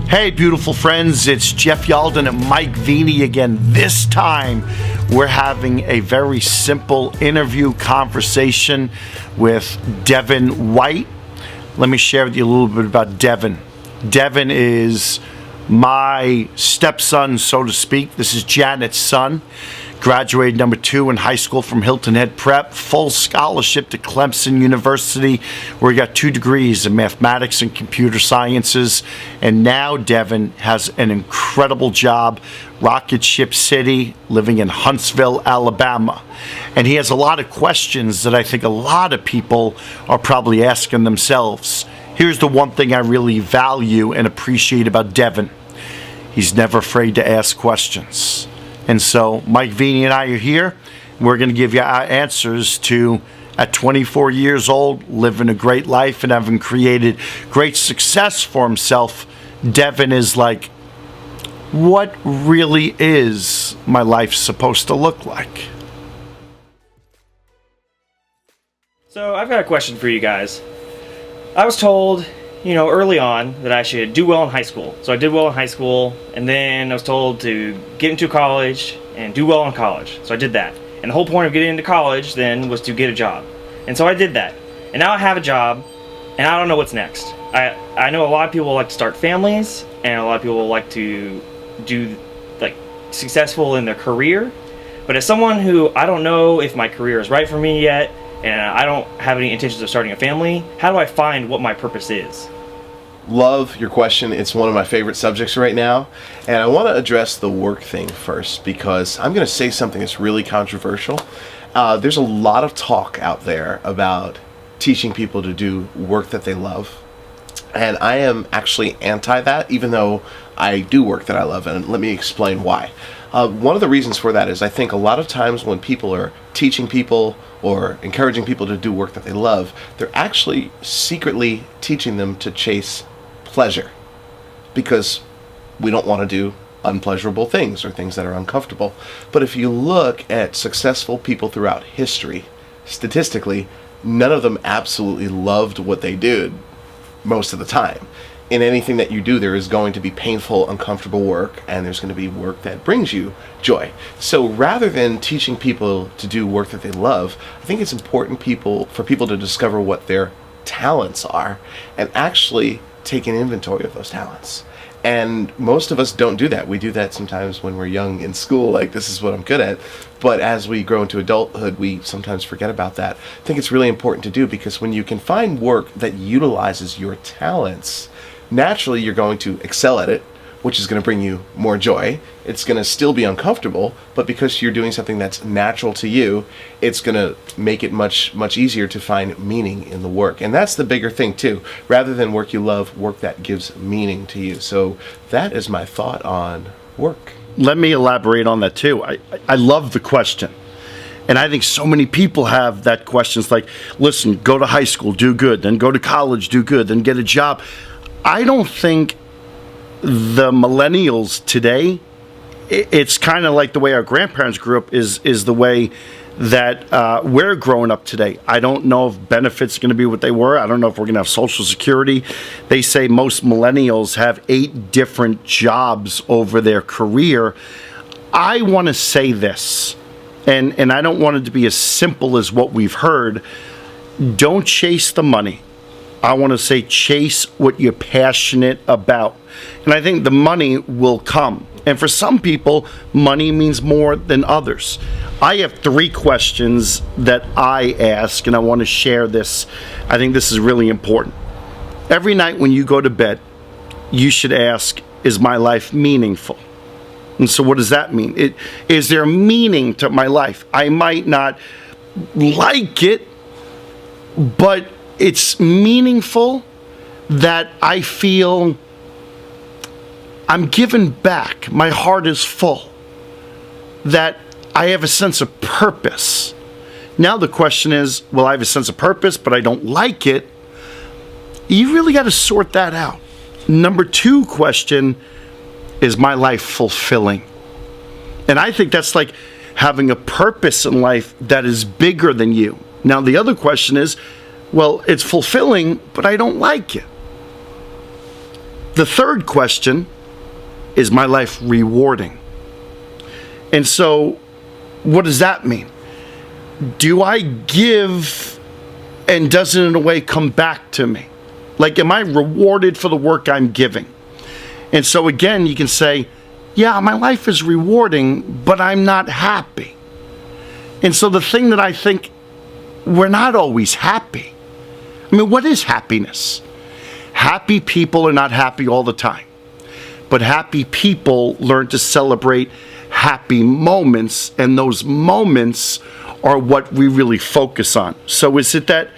Hey, beautiful friends, it's Jeff Yalden and Mike Veny again. This time, we're having a very simple interview conversation with Devin White. Let me share with you a little bit about Devin. Devin is my stepson, so to speak. This is Janet's son. Graduated number 2 in high school from Hilton Head Prep, full scholarship to Clemson University, where he got 2 degrees in mathematics and computer sciences. And now Devin has an incredible job, Rocket Ship City, living in Huntsville, Alabama. And he has a lot of questions that I think a lot of people are probably asking themselves. Here's the one thing I really value and appreciate about Devin. He's never afraid to ask questions. And so Mike Veny and I are here. We're going to give you our answers to, at 24 years old, living a great life and having created great success for himself. Devin is like, what really is my life supposed to look like? So I've got a question for you guys. I was told, early on that I should do well in high school. So I did well in high school, and then I was told to get into college and do well in college. So I did that. And the whole point of getting into college then was to get a job. And so I did that. And now I have a job, and I don't know what's next. I know a lot of people like to start families, and a lot of people like to do successful in their career. But as someone who I don't know if my career is right for me yet, and I don't have any intentions of starting a family, how do I find what my purpose is? Love your question. It's one of my favorite subjects right now. And I want to address the work thing first, because I'm going to say something that's really controversial. There's a lot of talk out there about teaching people to do work that they love. And I am actually anti that, even though I do work that I love. And let me explain why. One of the reasons for that is I think a lot of times when people are teaching people or encouraging people to do work that they love, they're actually secretly teaching them to chase pleasure, because we don't want to do unpleasurable things or things that are uncomfortable. But if you look at successful people throughout history, statistically, none of them absolutely loved what they did most of the time. In anything that you do, there is going to be painful, uncomfortable work, and there's going to be work that brings you joy. So rather than teaching people to do work that they love, I think it's important for people to discover what their talents are and actually take an inventory of those talents. And most of us don't do that. We do that sometimes when we're young in school, like this is what I'm good at. But as we grow into adulthood, we sometimes forget about that. I think it's really important to do, because when you can find work that utilizes your talents, naturally you're going to excel at it, which is going to bring you more joy. It's going to still be uncomfortable, but because you're doing something that's natural to you, it's going to make it much, much easier to find meaning in the work. And that's the bigger thing too. Rather than work you love, work that gives meaning to you. So that is my thought on work. Let me elaborate on that too. I love the question. And I think so many people have that question. It's like, listen, go to high school, do good, then go to college, do good, then get a job. I don't think the millennials today, it's kind of like the way our grandparents grew up is the way that we're growing up today. I don't know if benefits are going to be what they were. I don't know if we're going to have Social Security. They say most millennials have 8 different jobs over their career. I want to say this, and I don't want it to be as simple as what we've heard. Don't chase the money. I want to say chase what you're passionate about. And I think the money will come. And for some people, money means more than others. I have 3 questions that I ask, and I want to share this. I think this is really important. Every night when you go to bed, you should ask, is my life meaningful? And so what does that mean? Is there meaning to my life? I might not like it, but it's meaningful that I feel I'm giving back. My heart is full. That I have a sense of purpose. Now the question is, well, I have a sense of purpose, but I don't like it. You really got to sort that out. Number 2 question, is my life fulfilling? And I think that's like having a purpose in life that is bigger than you. Now the other question is, well, it's fulfilling, but I don't like it. The third question is my life rewarding? And so what does that mean? Do I give and does it in a way come back to me? Like, am I rewarded for the work I'm giving? And so again, you can say, yeah, my life is rewarding, but I'm not happy. And so the thing that I think, we're not always happy. I mean, what is happiness? Happy people are not happy all the time. But happy people learn to celebrate happy moments, and those moments are what we really focus on. So is it that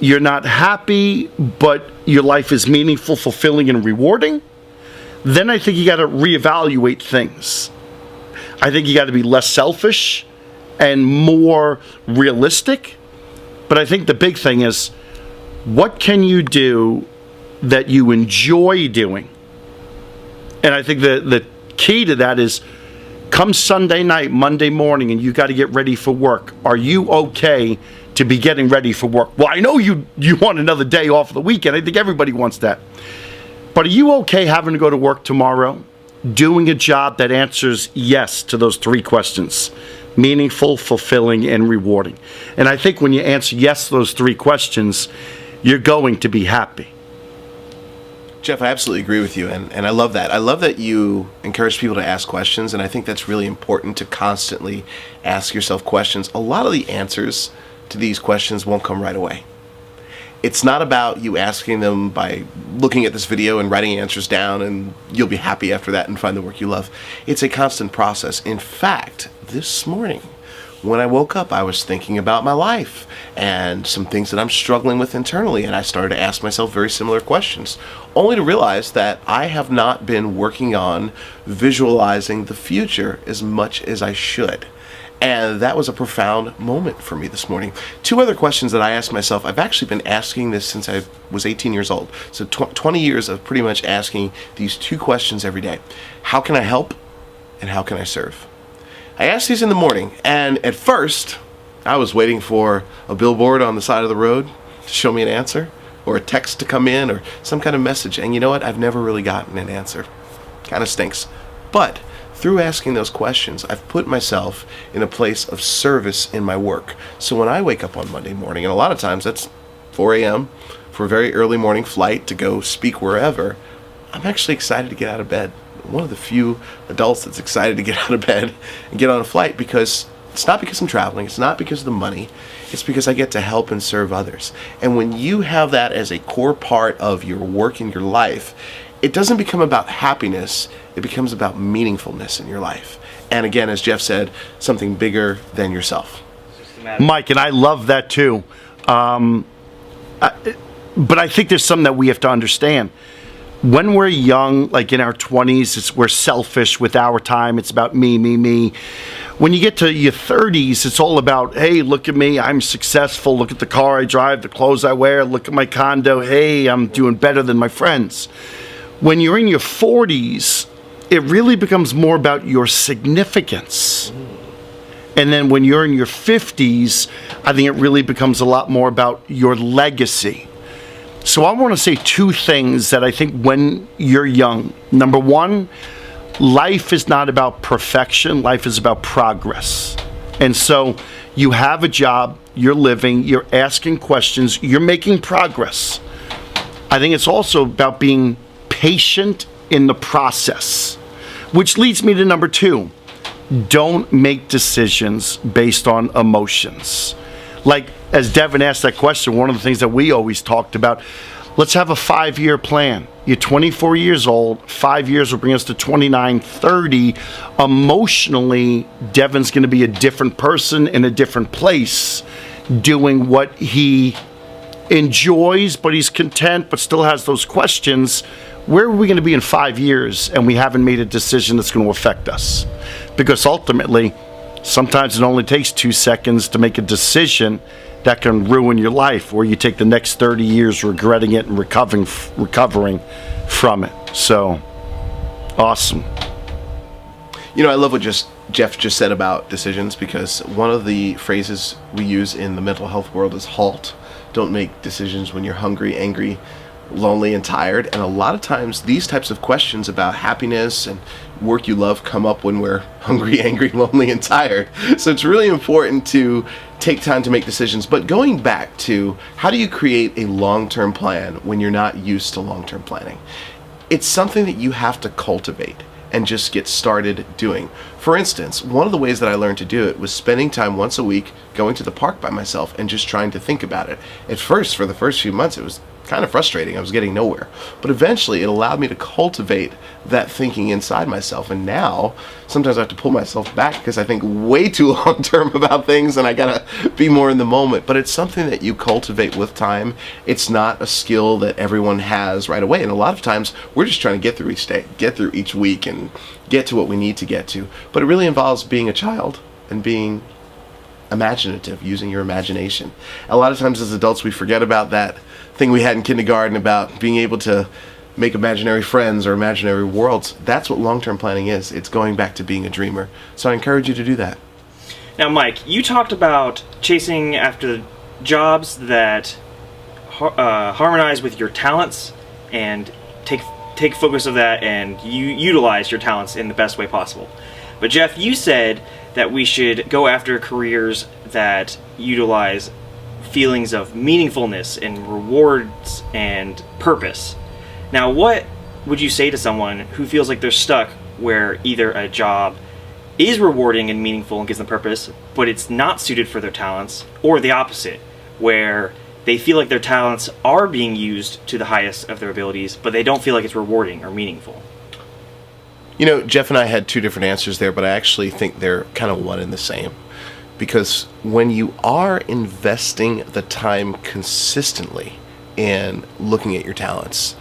you're not happy, but your life is meaningful, fulfilling, and rewarding? Then I think you got to reevaluate things. I think you got to be less selfish and more realistic. But I think the big thing is, what can you do that you enjoy doing? And I think the key to that is, come Sunday night, Monday morning, and you got to get ready for work. Are you okay to be getting ready for work? Well, I know you want another day off of the weekend. I think everybody wants that. But are you okay having to go to work tomorrow, doing a job that answers yes to those three questions? Meaningful, fulfilling, and rewarding. And I think when you answer yes to those three questions, you're going to be happy. Jeff, I absolutely agree with you, and I love that. I love that you encourage people to ask questions, and I think that's really important, to constantly ask yourself questions. A lot of the answers to these questions won't come right away. It's not about you asking them by looking at this video and writing answers down and you'll be happy after that and find the work you love. It's a constant process. In fact, this morning, when I woke up, I was thinking about my life and some things that I'm struggling with internally, and I started to ask myself very similar questions, only to realize that I have not been working on visualizing the future as much as I should. And that was a profound moment for me this morning. Two other questions that I asked myself. I've actually been asking this since I was 18 years old. So 20 years of pretty much asking these two questions every day. How can I help? And how can I serve? I asked these in the morning, and at first, I was waiting for a billboard on the side of the road to show me an answer, or a text to come in, or some kind of message. And you know what? I've never really gotten an answer. Kind of stinks. But through asking those questions, I've put myself in a place of service in my work. So when I wake up on Monday morning, and a lot of times that's 4 a.m. for a very early morning flight to go speak wherever, I'm actually excited to get out of bed. One of the few adults that's excited to get out of bed and get on a flight, because it's not because I'm traveling, it's not because of the money, it's because I get to help and serve others. And when you have that as a core part of your work in your life, it doesn't become about happiness, it becomes about meaningfulness in your life. And again, as Jeff said, something bigger than yourself. Mike, and I love that too. But I think there's something that we have to understand. When we're young, like in our 20s, we're selfish with our time. It's about me, me, me. When you get to your 30s, it's all about, hey, look at me, I'm successful. Look at the car I drive, the clothes I wear. Look at my condo. Hey, I'm doing better than my friends. When you're in your 40s, it really becomes more about your significance. And then when you're in your 50s, I think it really becomes a lot more about your legacy. So I want to say two things that I think when you're young. Number one, life is not about perfection. Life is about progress. And so you have a job, you're living, you're asking questions, you're making progress. I think it's also about being patient in the process, which leads me to number two. Don't make decisions based on emotions. Like, as Devin asked that question, one of the things that we always talked about, let's have a 5-year plan. You're 24 years old, 5 years will bring us to 29, 30. Emotionally, Devin's going to be a different person in a different place, doing what he enjoys, but he's content, but still has those questions. Where are we going to be in 5 years and we haven't made a decision that's going to affect us? Because ultimately, sometimes it only takes 2 seconds to make a decision that can ruin your life, or you take the next 30 years regretting it and recovering from it. So, awesome. You know, I love what Jeff just said about decisions, because one of the phrases we use in the mental health world is HALT. Don't make decisions when you're hungry, angry, lonely and tired. And a lot of times these types of questions about happiness and work you love come up when we're hungry, angry, lonely, and tired. So it's really important to take time to make decisions. But going back to how do you create a long-term plan when you're not used to long-term planning? It's something that you have to cultivate and just get started doing. For instance, one of the ways that I learned to do it was spending time once a week going to the park by myself and just trying to think about it. At first, for the first few months, it was kind of frustrating. I was getting nowhere. But eventually, it allowed me to cultivate that thinking inside myself. And now, sometimes I have to pull myself back because I think way too long term about things and I gotta be more in the moment. But it's something that you cultivate with time. It's not a skill that everyone has right away. And a lot of times, we're just trying to get through each day, get through each week, and get to what we need to get to. But it really involves being a child and being imaginative, using your imagination. A lot of times as adults, we forget about that thing we had in kindergarten about being able to make imaginary friends or imaginary worlds. That's what long-term planning is. It's going back to being a dreamer. So I encourage you to do that. Now, Mike, you talked about chasing after jobs that harmonize with your talents and take focus of that and you utilize your talents in the best way possible. But Jeff, you said that we should go after careers that utilize feelings of meaningfulness and rewards and purpose. Now, what would you say to someone who feels like they're stuck where either a job is rewarding and meaningful and gives them purpose, but it's not suited for their talents, or the opposite, where they feel like their talents are being used to the highest of their abilities, but they don't feel like it's rewarding or meaningful? You know, Jeff and I had two different answers there, but I actually think they're kind of one and the same. Because when you are investing the time consistently in looking at your talents,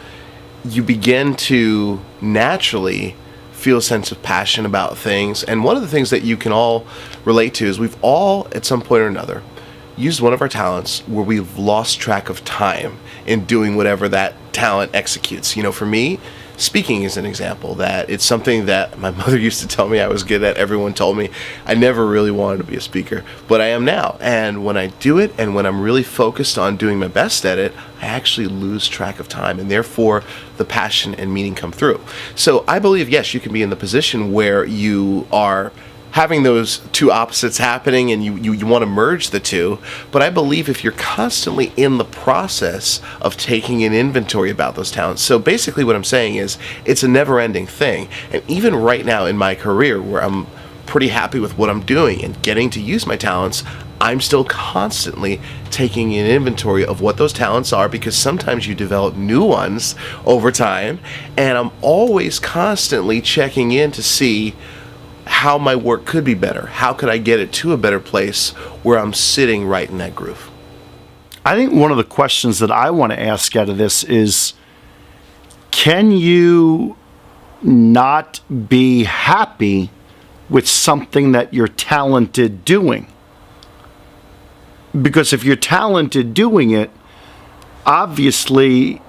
you begin to naturally feel a sense of passion about things. And one of the things that you can all relate to is we've all, at some point or another, used one of our talents where we've lost track of time in doing whatever that talent executes. You know, for me, speaking is an example. That it's something that my mother used to tell me I was good at. Everyone told me I never really wanted to be a speaker, but I am now. And when I do it and when I'm really focused on doing my best at it, I actually lose track of time, and therefore the passion and meaning come through. So I believe, yes, you can be in the position where you are having those two opposites happening and you want to merge the two. But I believe if you're constantly in the process of taking an inventory about those talents, so basically what I'm saying is it's a never-ending thing. And even right now in my career, where I'm pretty happy with what I'm doing and getting to use my talents, I'm still constantly taking an inventory of what those talents are, because sometimes you develop new ones over time, and I'm always constantly checking in to see how my work could be better. How could I get it to a better place where I'm sitting right in that groove? I think one of the questions that I want to ask out of this is, can you not be happy with something that you're talented doing? Because if you're talented doing it, obviously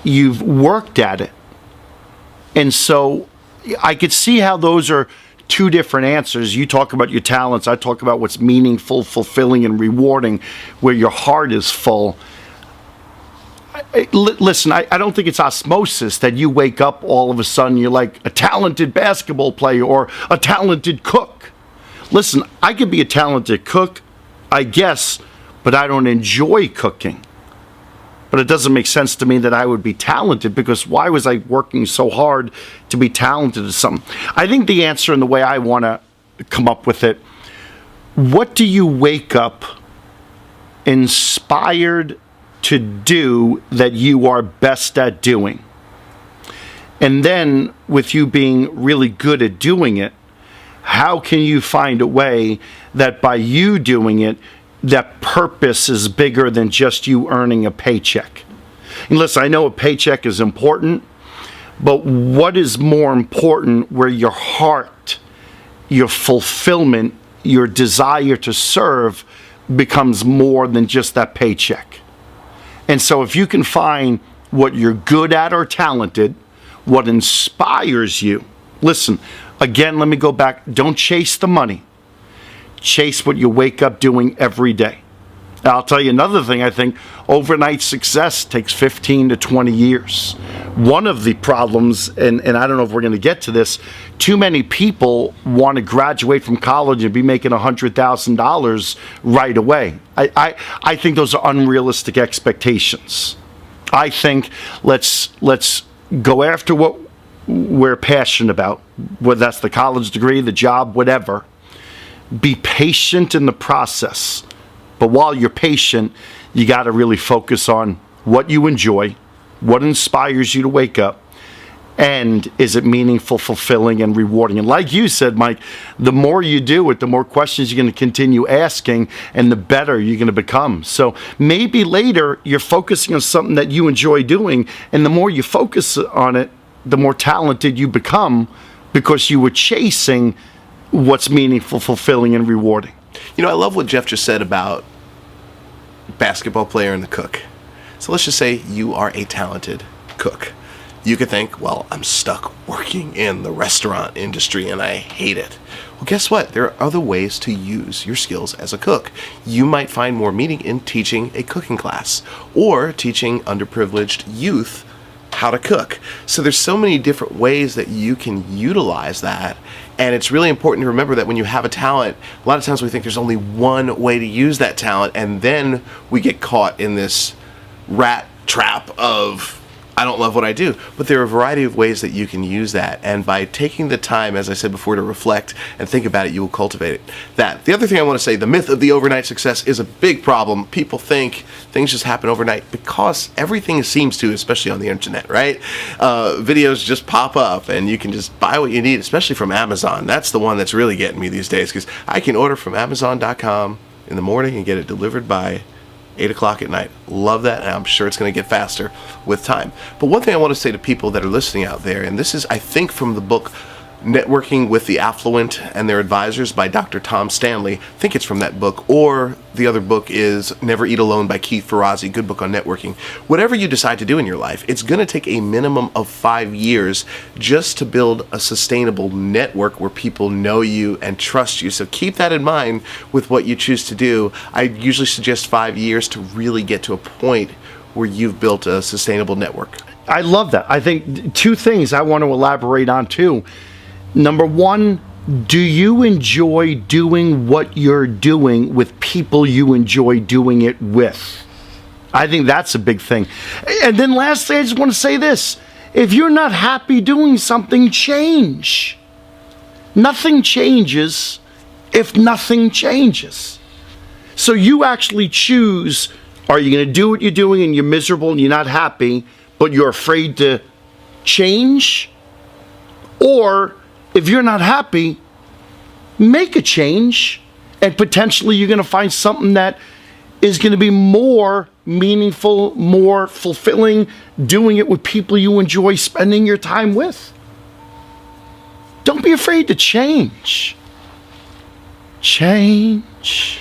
you've worked at it. And so I could see how those are two different answers. You talk about your talents, I talk about what's meaningful, fulfilling, and rewarding, where your heart is full. Listen, I don't think it's osmosis that you wake up all of a sudden you're like a talented basketball player or a talented cook. Listen, I could be a talented cook, I guess, but I don't enjoy cooking. But it doesn't make sense to me that I would be talented, because why was I working so hard to be talented at something? I think the answer, and the way I want to come up with it, what do you wake up inspired to do that you are best at doing? And then, with you being really good at doing it, how can you find a way that by you doing it, that purpose is bigger than just you earning a paycheck? And listen, I know a paycheck is important, but what is more important, where your heart, your fulfillment, your desire to serve becomes more than just that paycheck? And so if you can find what you're good at or talented, what inspires you. Listen, again, let me go back. Don't chase the money. Chase what you wake up doing every day. I'll tell you another thing. I think overnight success takes 15 to 20 years. One of the problems, and I don't know if we're going to get to this, too many people want to graduate from college and be making $100,000 right away. I think those are unrealistic expectations. I think let's go after what we're passionate about, whether that's the college degree, the job, whatever. Be patient in the process. But while you're patient, you got to really focus on what you enjoy, what inspires you to wake up, and is it meaningful, fulfilling, and rewarding. And like you said, Mike, the more you do it, the more questions you're going to continue asking, and the better you're going to become. So maybe later you're focusing on something that you enjoy doing, and the more you focus on it, the more talented you become, because you were chasing what's meaningful, fulfilling, and rewarding. You know, I love what Jeff just said about basketball player and the cook. So let's just say you are a talented cook. You could think, well, I'm stuck working in the restaurant industry and I hate it. Well, guess what? There are other ways to use your skills as a cook. You might find more meaning in teaching a cooking class or teaching underprivileged youth how to cook. So there's so many different ways that you can utilize that. And it's really important to remember that when you have a talent, a lot of times we think there's only one way to use that talent, and then we get caught in this rat trap of, I don't love what I do. But there are a variety of ways that you can use that, and by taking the time, as I said before, to reflect and think about it, you will cultivate it. That. The other thing I want to say, the myth of the overnight success is a big problem. People think things just happen overnight because everything seems to, especially on the internet, right? Videos just pop up and you can just buy what you need, especially from Amazon. That's the one that's really getting me these days, because I can order from Amazon.com in the morning and get it delivered by 8 o'clock at night. Love that, and I'm sure it's going to get faster with time. But one thing I want to say to people that are listening out there, and this is, I think, from the book Networking with the Affluent and Their Advisors by Dr. Tom Stanley. I think it's from that book, or the other book is Never Eat Alone by Keith Ferrazzi, good book on networking. Whatever you decide to do in your life, it's going to take a minimum of 5 years just to build a sustainable network where people know you and trust you. So keep that in mind with what you choose to do. I usually suggest 5 years to really get to a point where you've built a sustainable network. I love that. I think two things I want to elaborate on too. Number one, do you enjoy doing what you're doing with people you enjoy doing it with? I think that's a big thing. And then lastly, I just want to say this. If you're not happy doing something, change. Nothing changes if nothing changes. So you actually choose, are you going to do what you're doing and you're miserable and you're not happy, but you're afraid to change? Or if you're not happy, make a change, and potentially you're going to find something that is going to be more meaningful, more fulfilling, doing it with people you enjoy spending your time with. Don't be afraid to change. Change.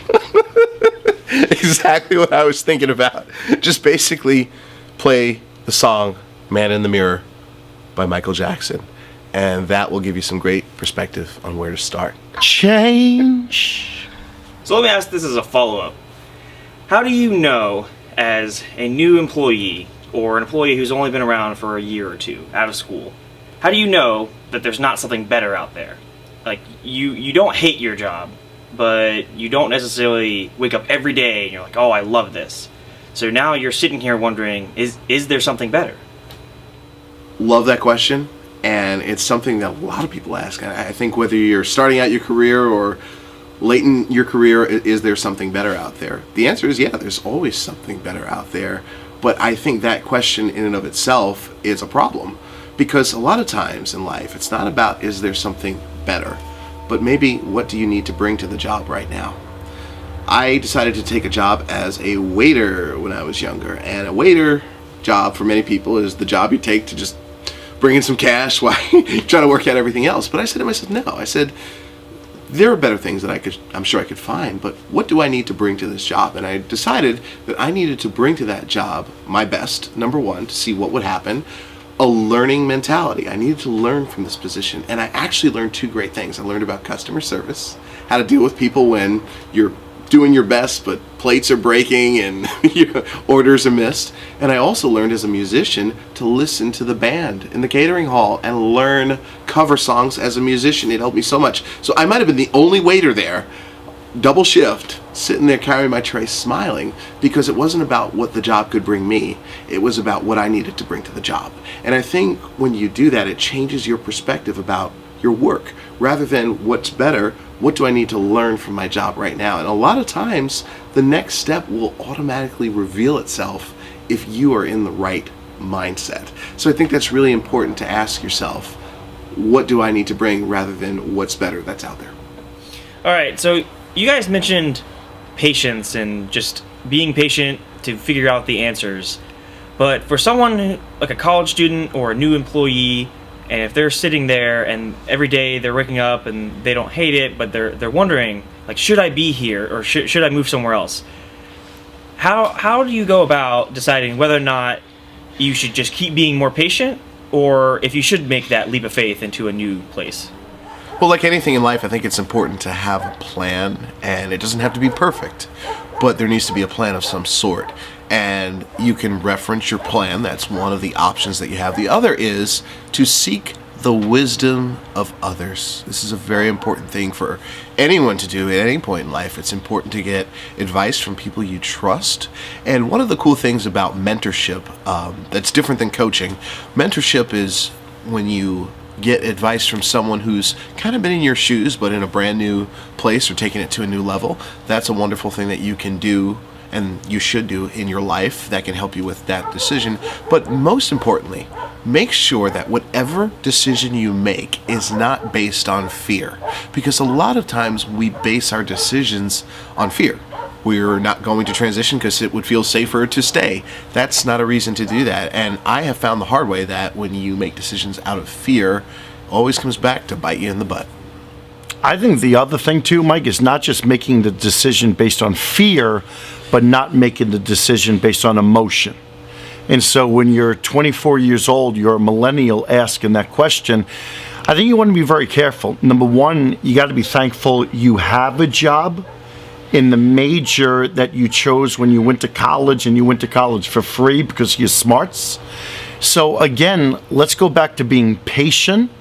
Exactly what I was thinking about. Just basically play the song Man in the Mirror by Michael Jackson, and that will give you some great perspective on where to start. Change. So let me ask this as a follow-up. How do you know, as a new employee, or an employee who's only been around for a year or two, out of school, how do you know that there's not something better out there? Like, you don't hate your job, but you don't necessarily wake up every day and you're like, oh, I love this. So now you're sitting here wondering, is there something better? Love that question, and it's something that a lot of people ask. I think whether you're starting out your career or late in your career, is there something better out there? The answer is yeah, there's always something better out there. But I think that question in and of itself is a problem, because a lot of times in life, it's not about is there something better, but maybe what do you need to bring to the job right now? I decided to take a job as a waiter when I was younger, and a waiter job for many people is the job you take to just bring in some cash while you're trying to work out everything else. But I said to myself, no. I said, there are better things that I'm sure I could find, but what do I need to bring to this job? And I decided that I needed to bring to that job my best, number one, to see what would happen, a learning mentality. I needed to learn from this position, and I actually learned two great things. I learned about customer service, how to deal with people when you're doing your best, but plates are breaking and your orders are missed. And I also learned as a musician to listen to the band in the catering hall and learn cover songs as a musician. It helped me so much. So I might have been the only waiter there, double shift, sitting there carrying my tray smiling, because it wasn't about what the job could bring me. It was about what I needed to bring to the job. And I think when you do that, it changes your perspective about your work. Rather than what's better, what do I need to learn from my job right now? And a lot of times, the next step will automatically reveal itself if you are in the right mindset. So I think that's really important to ask yourself, what do I need to bring, rather than what's better that's out there. All right, so you guys mentioned patience and just being patient to figure out the answers. But for someone like a college student or a new employee, and if they're sitting there and every day they're waking up and they don't hate it, but they're wondering, like, should I be here or should I move somewhere else? How do you go about deciding whether or not you should just keep being more patient, or if you should make that leap of faith into a new place? Well, like anything in life, I think it's important to have a plan, and it doesn't have to be perfect, but there needs to be a plan of some sort. And you can reference your plan. That's one of the options that you have. The other is to seek the wisdom of others. This is a very important thing for anyone to do at any point in life. It's important to get advice from people you trust. And one of the cool things about mentorship that's different than coaching, mentorship is when you get advice from someone who's kind of been in your shoes but in a brand new place or taking it to a new level. That's a wonderful thing that you can do and you should do in your life that can help you with that decision. But most importantly, make sure that whatever decision you make is not based on fear, because a lot of times we base our decisions on fear. We're not going to transition because it would feel safer to stay. That's not a reason to do that. And I have found the hard way that when you make decisions out of fear, it always comes back to bite you in the butt. I think the other thing too, Mike, is not just making the decision based on fear, but not making the decision based on emotion. And so when you're 24 years old, you're a millennial asking that question, I think you want to be very careful. Number one, you got to be thankful you have a job in the major that you chose when you went to college, and you went to college for free because of your smarts. So again, let's go back to being patient.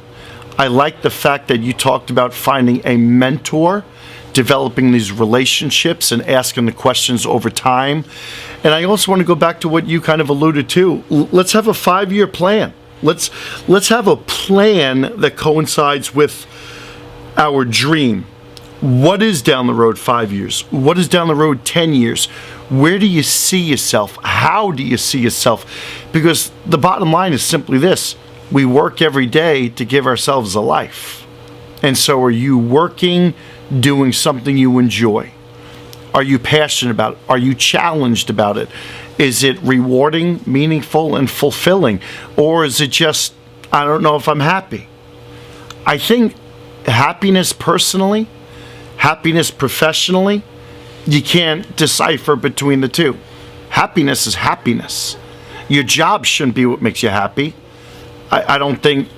I like the fact that you talked about finding a mentor, developing these relationships and asking the questions over time. And I also want to go back to what you kind of alluded to. Let's have a 5-year plan. Let's have a plan that coincides with our dream. What is down the road 5 years? What is down the road 10 years? Where do you see yourself? How do you see yourself? Because the bottom line is simply this: we work every day to give ourselves a life. And so are you working, doing something you enjoy? Are you passionate about it? Are you challenged about it? Is it rewarding, meaningful, and fulfilling? Or is it just, I don't know if I'm happy? I think happiness personally, happiness professionally, you can't decipher between the two. Happiness is happiness. Your job shouldn't be what makes you happy. I don't think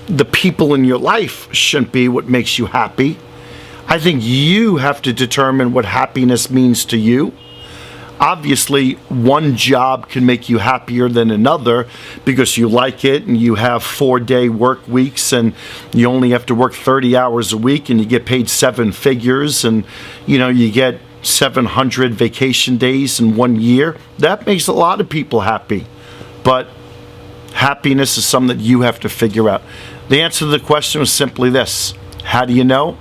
the people in your life shouldn't be what makes you happy. I think you have to determine what happiness means to you. Obviously, one job can make you happier than another because you like it and you have 4-day work weeks and you only have to work 30 hours a week and you get paid 7 figures and you get 700 vacation days in 1 year. That makes a lot of people happy. But happiness is something that you have to figure out. The answer to the question is simply this: how do you know?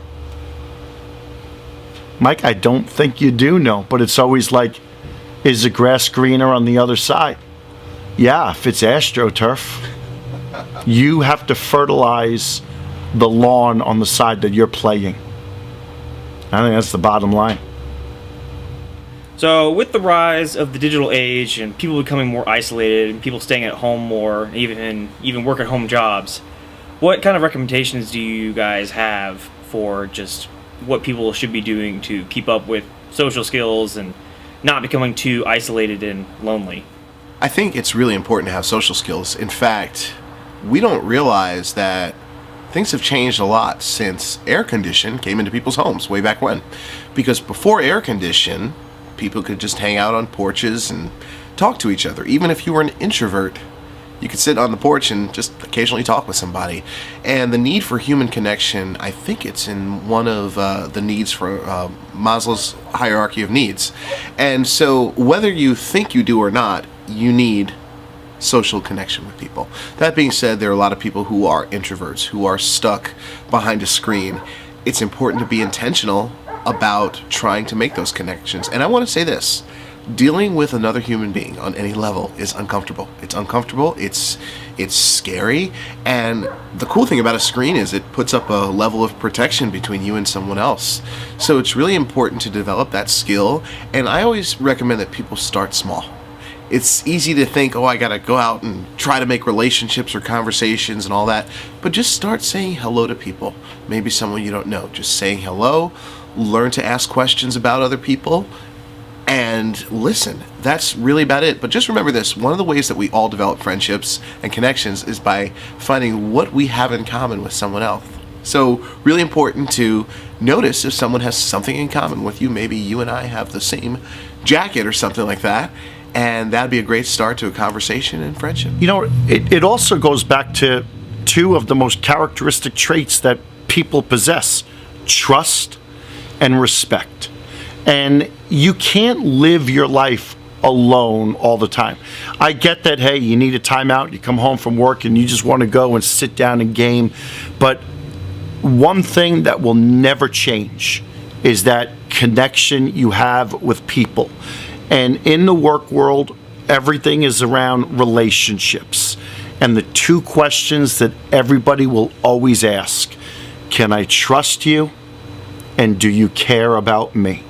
Mike, I don't think you do know, but it's always like, is the grass greener on the other side? Yeah, if it's AstroTurf. You have to fertilize the lawn on the side that you're playing. I think that's the bottom line. So with the rise of the digital age and people becoming more isolated and people staying at home more, even work at home jobs, what kind of recommendations do you guys have for just what people should be doing to keep up with social skills and not becoming too isolated and lonely? I think it's really important to have social skills. In fact, we don't realize that things have changed a lot since air condition came into people's homes way back when. Because before air condition, people could just hang out on porches and talk to each other. Even if you were an introvert, you could sit on the porch and just occasionally talk with somebody. And the need for human connection, I think it's in one of the needs for Maslow's hierarchy of needs. And so whether you think you do or not, you need social connection with people. That being said, there are a lot of people who are introverts, who are stuck behind a screen. It's important to be intentional about trying to make those connections. And I want to say this. Dealing with another human being on any level is uncomfortable. It's uncomfortable, it's scary, and the cool thing about a screen is it puts up a level of protection between you and someone else. So it's really important to develop that skill, and I always recommend that people start small. It's easy to think, oh, I gotta go out and try to make relationships or conversations and all that, but just start saying hello to people. Maybe someone you don't know, just saying hello, learn to ask questions about other people, and listen. That's really about it. But just remember this, one of the ways that we all develop friendships and connections is by finding what we have in common with someone else. So really important to notice if someone has something in common with you. Maybe you and I have the same jacket or something like that, and that'd be a great start to a conversation and friendship. You know, it also goes back to two of the most characteristic traits that people possess: trust and respect. And you can't live your life alone all the time. I get that, hey, you need a timeout, you come home from work and you just want to go and sit down and game. But one thing that will never change is that connection you have with people. And in the work world, everything is around relationships. And the two questions that everybody will always ask: can I trust you? And do you care about me?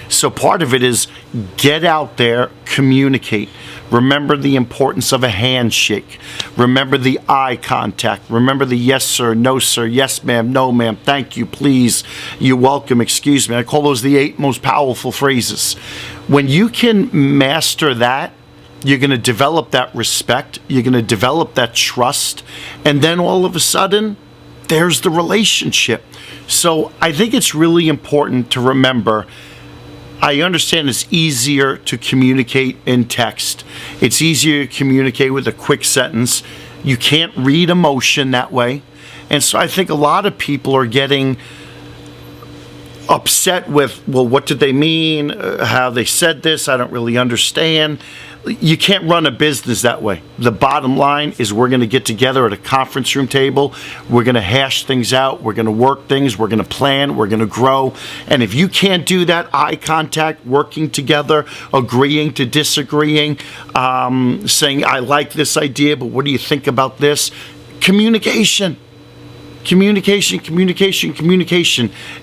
So part of it is get out there, communicate. Remember the importance of a handshake. Remember the eye contact. Remember the yes sir, no sir, yes ma'am, no ma'am, thank you, please, you're welcome, excuse me. I call those the 8 most powerful phrases. When you can master that, you're going to develop that respect. You're going to develop that trust. And then all of a sudden, there's the relationship. So I think it's really important to remember, I understand it's easier to communicate in text. It's easier to communicate with a quick sentence. You can't read emotion that way. And so I think a lot of people are getting upset with, well, what did they mean? How they said this? I don't really understand. You can't run a business that way. The bottom line is we're going to get together at a conference room table. We're going to hash things out. We're going to work things. We're going to plan. We're going to grow. And if you can't do that, eye contact, working together, agreeing to disagreeing, saying, I like this idea, but what do you think about this? Communication. Communication.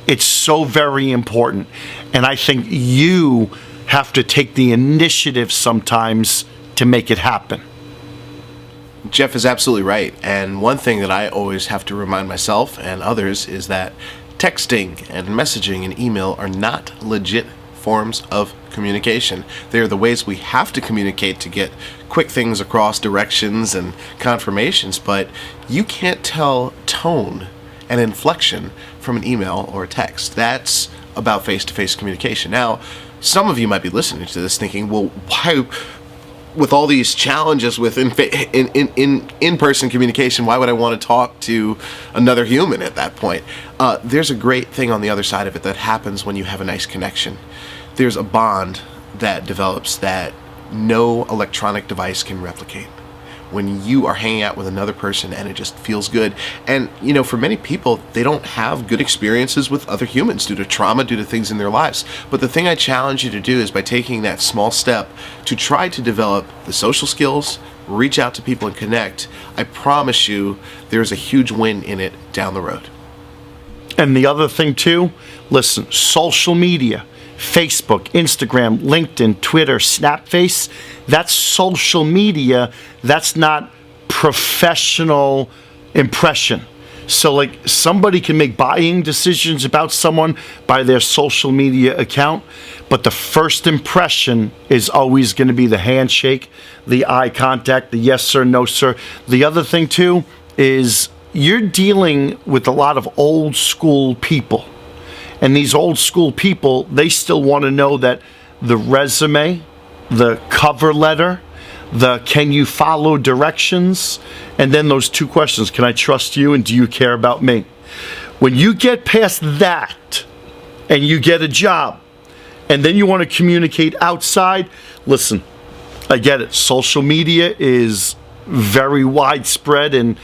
It's so very important. And I think you have to take the initiative sometimes to make it happen. Jeff is absolutely right. And one thing that I always have to remind myself and others is that texting and messaging and email are not legit forms of communication. They are the ways we have to communicate to get quick things across, directions and confirmations, but you can't tell tone and inflection from an email or a text. That's about face-to-face communication. Now, some of you might be listening to this thinking, well, why, with all these challenges with in-person communication, why would I want to talk to another human at that point? There's a great thing on the other side of it that happens when you have a nice connection. There's a bond that develops that no electronic device can replicate. When you are hanging out with another person and it just feels good. And, you know, for many people, they don't have good experiences with other humans due to trauma, due to things in their lives. But the thing I challenge you to do is by taking that small step to try to develop the social skills, reach out to people and connect, I promise you there's a huge win in it down the road. And the other thing too, listen, social media, Facebook, Instagram, LinkedIn, Twitter, Snapface, that's social media. That's not professional impression. So like somebody can make buying decisions about someone by their social media account, but the first impression is always going to be the handshake, the eye contact, the yes sir, no sir. The other thing too is you're dealing with a lot of old school people. And these old school people, they still want to know that the resume, the cover letter, the can you follow directions, and then those two questions, can I trust you and do you care about me? When you get past that and you get a job and then you want to communicate outside, listen, I get it. Social media is very widespread and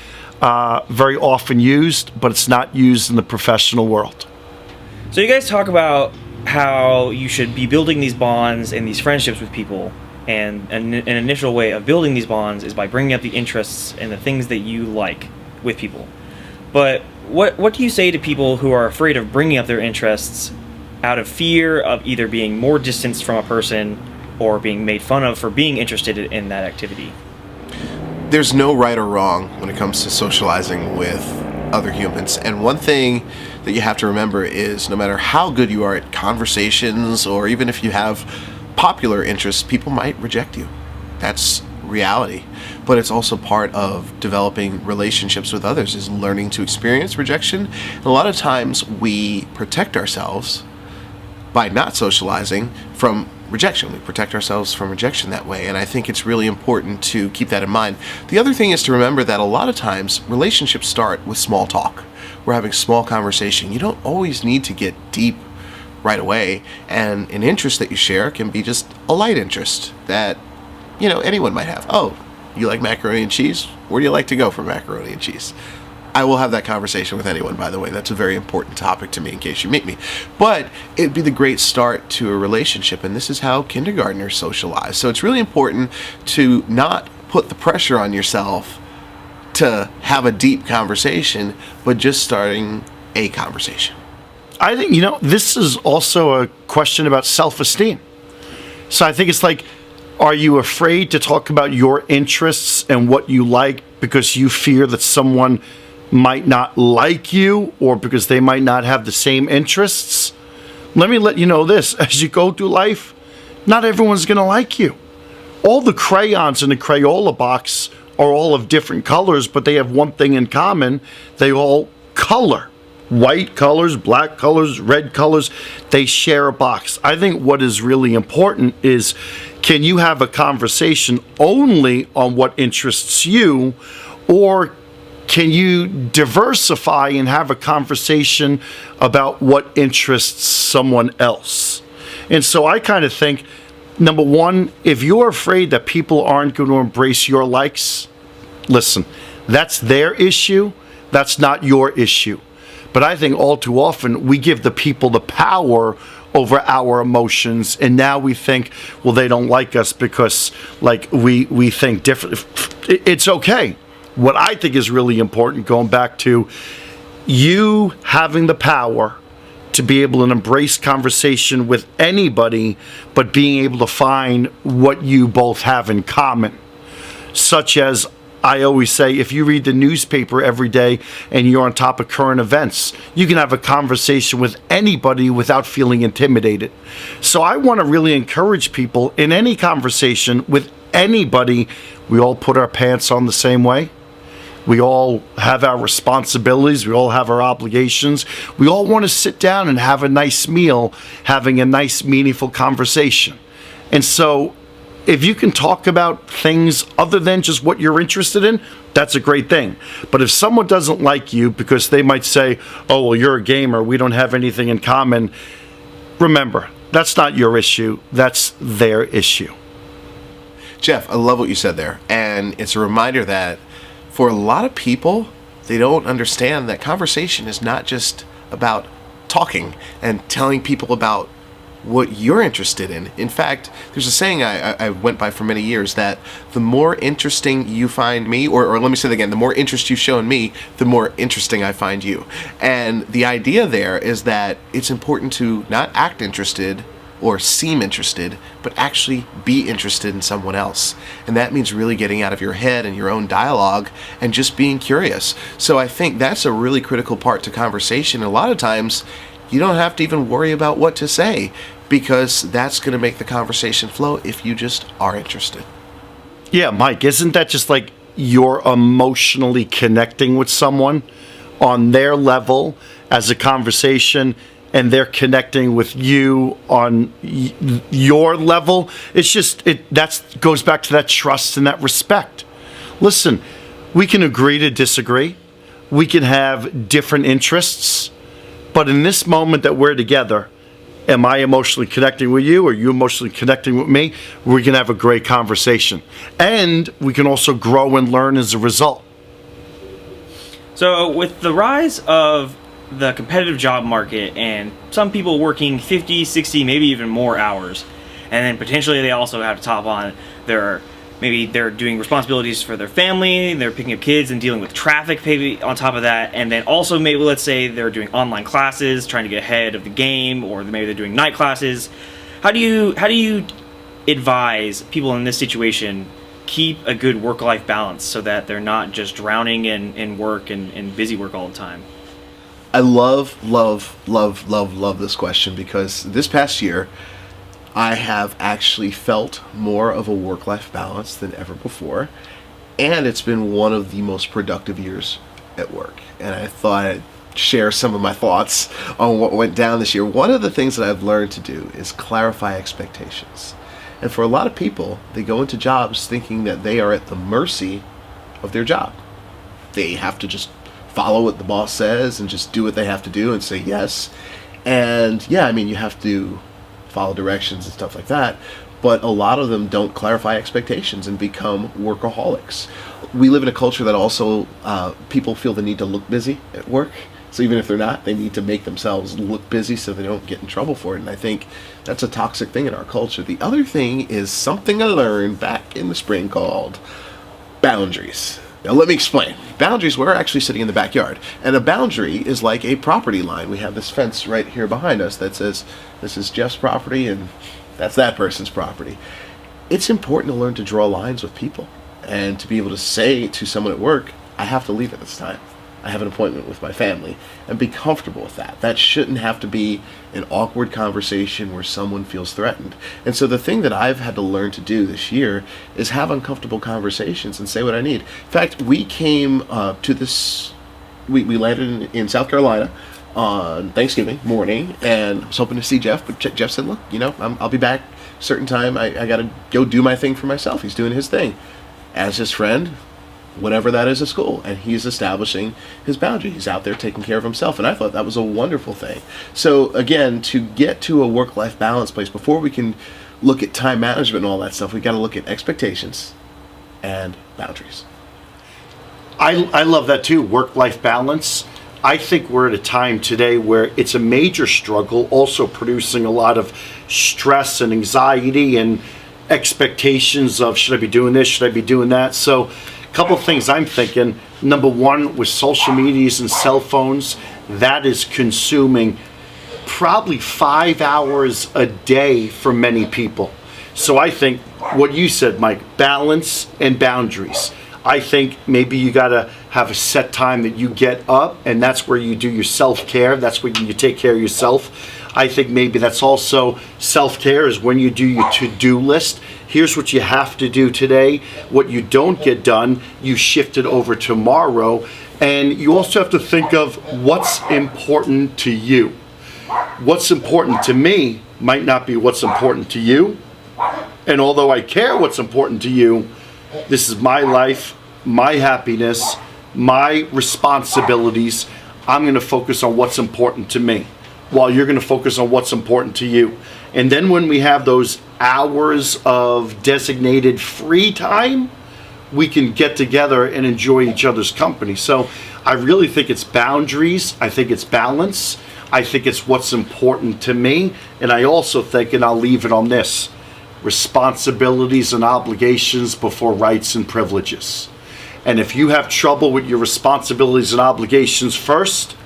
very often used, but it's not used in the professional world. So you guys talk about how you should be building these bonds and these friendships with people, and an initial way of building these bonds is by bringing up the interests and the things that you like with people. But what do you say to people who are afraid of bringing up their interests out of fear of either being more distanced from a person or being made fun of for being interested in that activity? There's no right or wrong when it comes to socializing with other humans. And one thing that you have to remember is no matter how good you are at conversations, or even if you have popular interests, people might reject you. That's reality. But it's also part of developing relationships with others, is learning to experience rejection. And a lot of times we protect ourselves by not socializing from rejection. We protect ourselves from rejection that way, and I think it's really important to keep that in mind. The other thing is to remember that a lot of times relationships start with small talk. We're having small conversation. You don't always need to get deep right away, and an interest that you share can be just a light interest that, you know, anyone might have. Oh, you like macaroni and cheese? Where do you like to go for macaroni and cheese? I will have that conversation with anyone, by the way. That's a very important topic to me in case you meet me. But it'd be the great start to a relationship, and this is how kindergartners socialize. So it's really important to not put the pressure on yourself to have a deep conversation, but just starting a conversation. I think, this is also a question about self-esteem. So I think it's like, are you afraid to talk about your interests and what you like because you fear that someone might not like you, or because they might not have the same interests? Let me let you know this. As you go through life, not everyone's going to like you. All the crayons in the Crayola box are all of different colors, but they have one thing in common. They all color. White colors, black colors, red colors. They share a box. I think what is really important is, can you have a conversation only on what interests you, or can you diversify and have a conversation about what interests someone else? And so I kind of think, number one, if you're afraid that people aren't going to embrace your likes, listen, that's their issue. That's not your issue. But I think all too often we give the people the power over our emotions, and now we think, well, they don't like us because we think different. It's okay. What I think is really important, going back to you having the power to be able to embrace conversation with anybody, but being able to find what you both have in common. Such as, I always say, if you read the newspaper every day and you're on top of current events, you can have a conversation with anybody without feeling intimidated. So I want to really encourage people in any conversation with anybody. We all put our pants on the same way. We all have our responsibilities. We all have our obligations. We all want to sit down and have a nice meal, having a nice, meaningful conversation. And so if you can talk about things other than just what you're interested in, that's a great thing. But if someone doesn't like you because they might say, oh, well, you're a gamer, we don't have anything in common, remember, that's not your issue. That's their issue. Jeff, I love what you said there. And it's a reminder that for a lot of people, they don't understand that conversation is not just about talking and telling people about what you're interested in. In fact, there's a saying I went by for many years, that the more interesting you find me, or let me say that again, the more interest you show in me, the more interesting I find you. And the idea there is that it's important to not act interested or seem interested, but actually be interested in someone else. And that means really getting out of your head and your own dialogue and just being curious. So I think that's a really critical part to conversation. A lot of times you don't have to even worry about what to say, because that's going to make the conversation flow if you just are interested. Yeah, Mike, isn't that just like you're emotionally connecting with someone on their level as a conversation, and they're connecting with you on your level. It's just, that goes back to that trust and that respect. Listen, we can agree to disagree. We can have different interests. But in this moment that we're together, am I emotionally connecting with you? Or you emotionally connecting with me? We can have a great conversation. And we can also grow and learn as a result. So with the rise of the competitive job market and some people working 50, 60, maybe even more hours, and then potentially they also have to top on maybe they're doing responsibilities for their family, they're picking up kids and dealing with traffic maybe on top of that, and then also maybe let's say they're doing online classes, trying to get ahead of the game, or maybe they're doing night classes. How do you advise people in this situation keep a good work-life balance so that they're not just drowning in work and busy work all the time? I love this question, because this past year I have actually felt more of a work-life balance than ever before, and it's been one of the most productive years at work. And I thought I'd share some of my thoughts on what went down this year. One of the things that I've learned to do is clarify expectations. And for a lot of people, they go into jobs thinking that they are at the mercy of their job. They have to just follow what the boss says and just do what they have to do and say yes. And yeah, I mean, you have to follow directions and stuff like that, but a lot of them don't clarify expectations and become workaholics. We live in a culture that also people feel the need to look busy at work. So even if they're not, they need to make themselves look busy so they don't get in trouble for it. And I think that's a toxic thing in our culture. The other thing is something I learned back in the spring called boundaries. Now let me explain. Boundaries, we're actually sitting in the backyard, and a boundary is like a property line. We have this fence right here behind us that says this is Jeff's property and that's that person's property. It's important to learn to draw lines with people and to be able to say to someone at work, I have to leave at this time. I have an appointment with my family, and be comfortable with that. That shouldn't have to be an awkward conversation where someone feels threatened. And so the thing that I've had to learn to do this year is have uncomfortable conversations and say what I need. In fact, we came to this, we landed in South Carolina on Thanksgiving morning, and I was hoping to see Jeff, but Jeff said, look, I'll be back a certain time. I got to go do my thing for myself. He's doing his thing as his friend, whatever that is at school, and he's establishing his boundary. He's out there taking care of himself, and I thought that was a wonderful thing. So again, to get to a work-life balance place, before we can look at time management and all that stuff, we got to look at expectations and boundaries. I love that too, work-life balance. I think we're at a time today where it's a major struggle, also producing a lot of stress and anxiety and expectations of, should I be doing this, should I be doing that? So couple of things I'm thinking. Number one, with social medias and cell phones, that is consuming probably 5 hours a day for many people. So I think what you said, Mike, balance and boundaries. I think maybe you got to have a set time that you get up, and that's where you do your self-care. That's where you take care of yourself. I think maybe that's also self-care, is when you do your to-do list. Here's what you have to do today. What you don't get done, you shift it over tomorrow. And you also have to think of what's important to you. What's important to me might not be what's important to you. And although I care what's important to you, this is my life, my happiness, my responsibilities. I'm going to focus on what's important to me, while you're going to focus on what's important to you. And then when we have those hours of designated free time, we can get together and enjoy each other's company. So I really think it's boundaries. I think it's balance. I think it's what's important to me. And I also think, and I'll leave it on this, responsibilities and obligations before rights and privileges. And if you have trouble with your responsibilities and obligations first,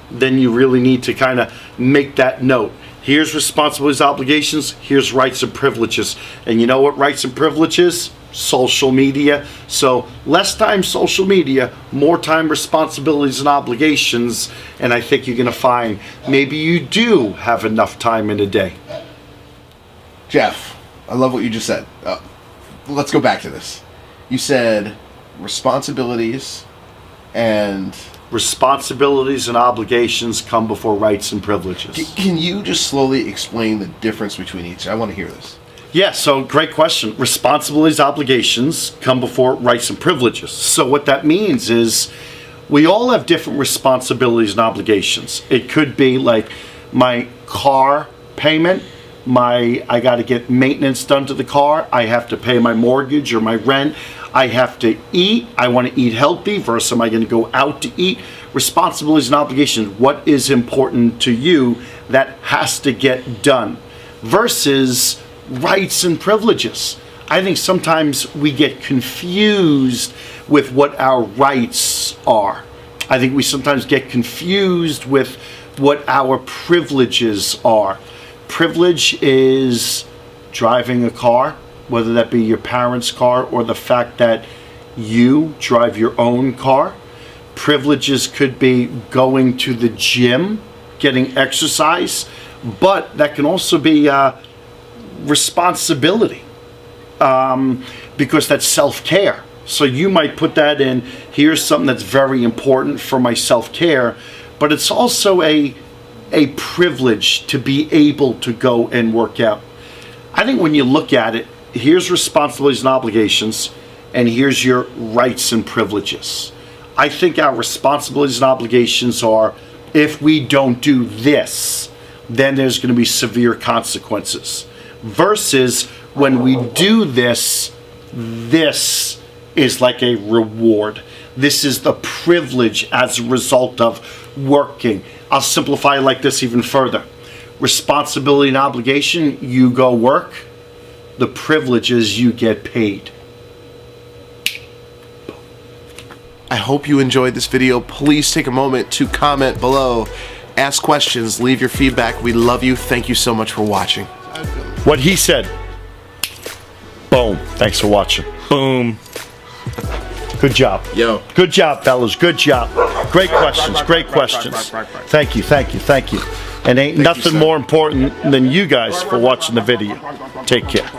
then you really need to kind of make that note. Here's responsibilities, obligations, here's rights and privileges. And you know what rights and privileges? Social media. So less time social media, more time responsibilities and obligations. And I think you're going to find maybe you do have enough time in a day. Jeff, I love what you just said. Let's go back to this. You said responsibilities and Responsibilities and obligations come before rights and privileges. Can you just slowly explain the difference between each? I want to hear this. Yeah, so great question. Responsibilities, obligations come before rights and privileges. So what that means is we all have different responsibilities and obligations. It could be like my car payment, I got to get maintenance done to the car, I have to pay my mortgage or my rent, I have to eat, I want to eat healthy versus am I going to go out to eat? Responsibilities and obligations, what is important to you that has to get done versus rights and privileges. I think sometimes we get confused with what our rights are. I think we sometimes get confused with what our privileges are. Privilege is driving a car, whether that be your parents' car or the fact that you drive your own car. Privileges could be going to the gym, getting exercise, but that can also be responsibility because that's self-care. So you might put that in, here's something that's very important for my self-care, but it's also a privilege to be able to go and work out. I think when you look at it, here's responsibilities and obligations, and here's your rights and privileges. I think our responsibilities and obligations are, if we don't do this, then there's going to be severe consequences. Versus when we do this, this is like a reward. This is the privilege as a result of working. I'll simplify it like this even further. Responsibility and obligation, you go work. The privilege is you get paid. I hope you enjoyed this video. Please take a moment to comment below, ask questions, leave your feedback. We love you. Thank you so much for watching. What he said. Boom. Thanks for watching. Boom. Good job. Yo. Good job, fellas. Good job. Great questions. Great questions. Thank you. Thank you. Thank you. And ain't nothing more important than you guys for watching the video. Take care.